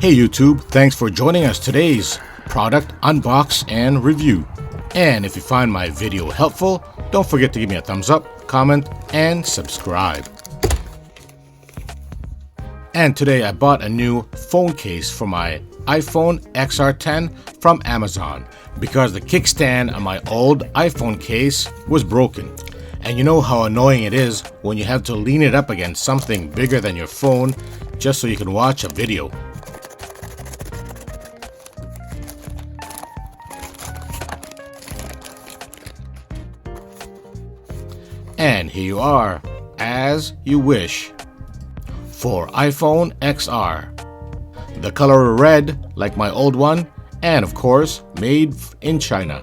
Hey YouTube, thanks for joining us today's product unbox and review. And if you find my video helpful, don't forget to give me a thumbs up, comment, and subscribe. And today I bought a new phone case for my iPhone XR10 from Amazon because the kickstand on my old iPhone case was broken. And you know how annoying it is when you have to lean it up against something bigger than your phone just so you can watch a video. And here you are, as you wish, for iPhone XR. The color red, like my old one, and of course, made in China.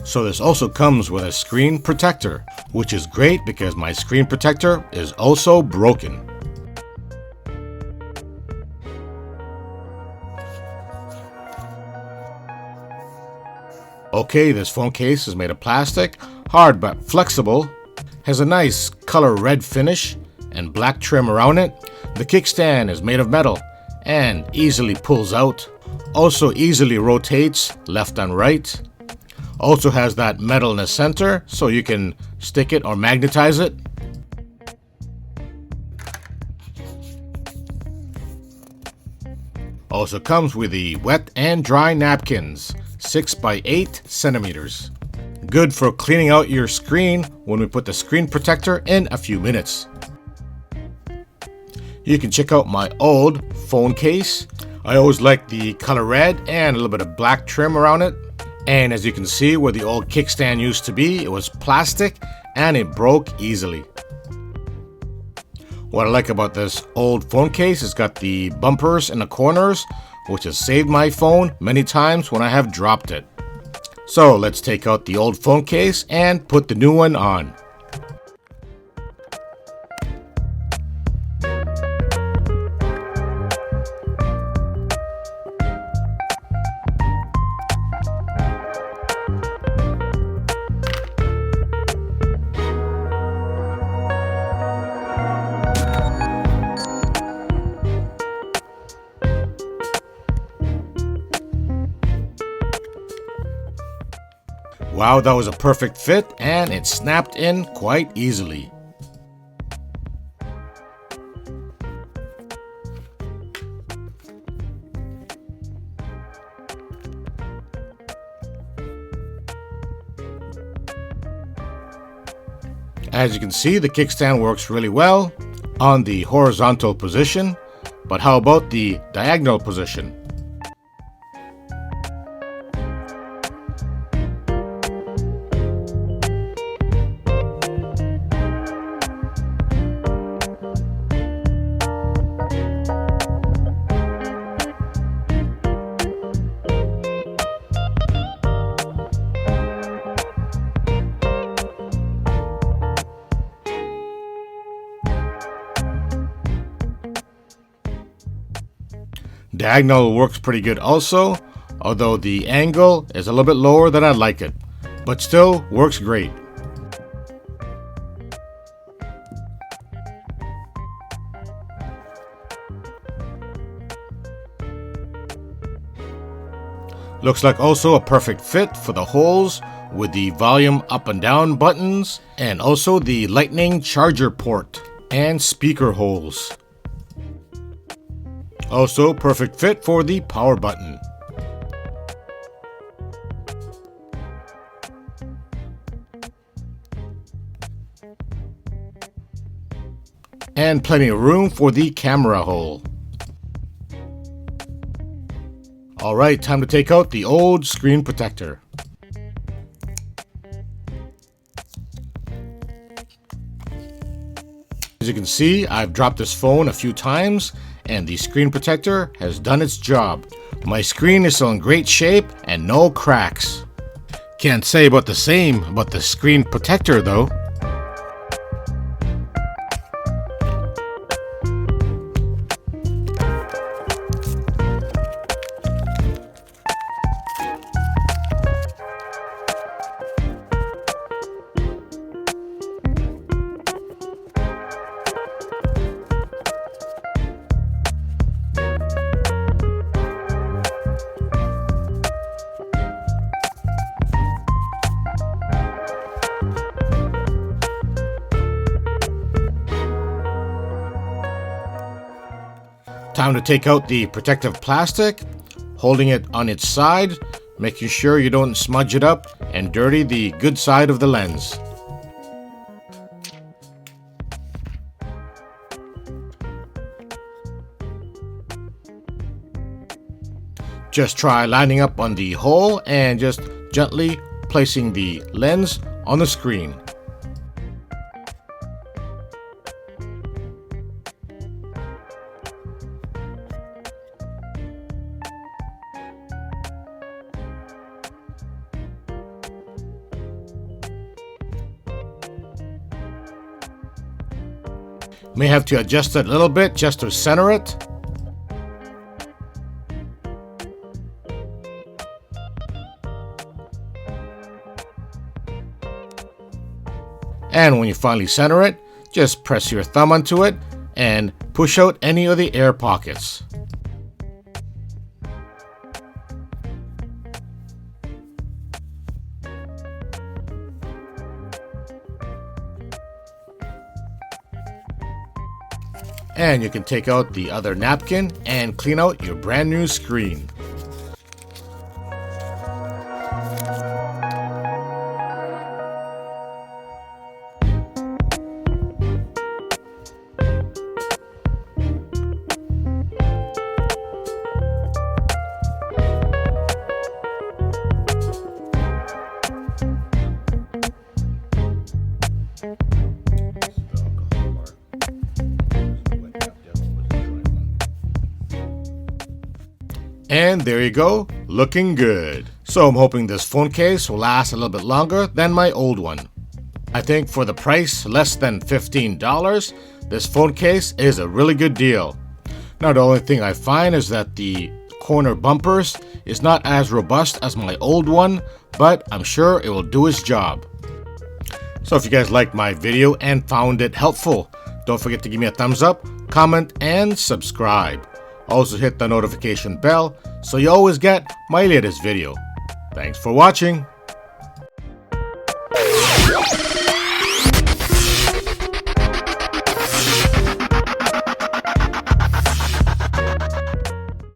So this also comes with a screen protector, which is great because my screen protector is also broken. Okay, this phone case is made of plastic, hard but flexible, has a nice color red finish and black trim around it. The kickstand is made of metal and easily pulls out, also easily rotates left and right. Also has that metal in the center so you can stick it or magnetize it. Also comes with the wet and dry napkins, 6 by 8 centimeters. Good for cleaning out your screen when we put the screen protector in a few minutes. You can check out my old phone case. I always liked the color red and a little bit of black trim around it. And as you can see, where the old kickstand used to be, it was plastic and it broke easily. What I like about this old phone case is got the bumpers in the corners, which has saved my phone many times when I have dropped it. So let's take out the old phone case and put the new one on. Wow, that was a perfect fit and it snapped in quite easily. As you can see, the kickstand works really well on the horizontal position, but how about the diagonal position? Diagonal works pretty good also, although the angle is a little bit lower than I'd like it, but still works great. Looks like also a perfect fit for the holes with the volume up and down buttons and also the lightning charger port and speaker holes. Also perfect fit for the power button. And plenty of room for the camera hole. Alright, time to take out the old screen protector. As you can see, I've dropped this phone a few times and the screen protector has done its job. My screen is still in great shape and no cracks. Can't say about the same about the screen protector though. Time to take out the protective plastic, holding it on its side, making sure you don't smudge it up and dirty the good side of the lens. Just try lining up on the hole and just gently placing the lens on the screen. May have to adjust it a little bit just to center it. And when you finally center it, just press your thumb onto it and push out any of the air pockets. And you can take out the other napkin and clean out your brand new screen. And there you go, looking good. So I'm hoping this phone case will last a little bit longer than my old one. I think for the price, less than $15, this phone case is a really good deal. Now the only thing I find is that the corner bumpers is not as robust as my old one, but I'm sure it will do its job. So if you guys liked my video and found it helpful, don't forget to give me a thumbs up, comment, and subscribe. Also hit the notification bell so you always get my latest video. Thanks for watching.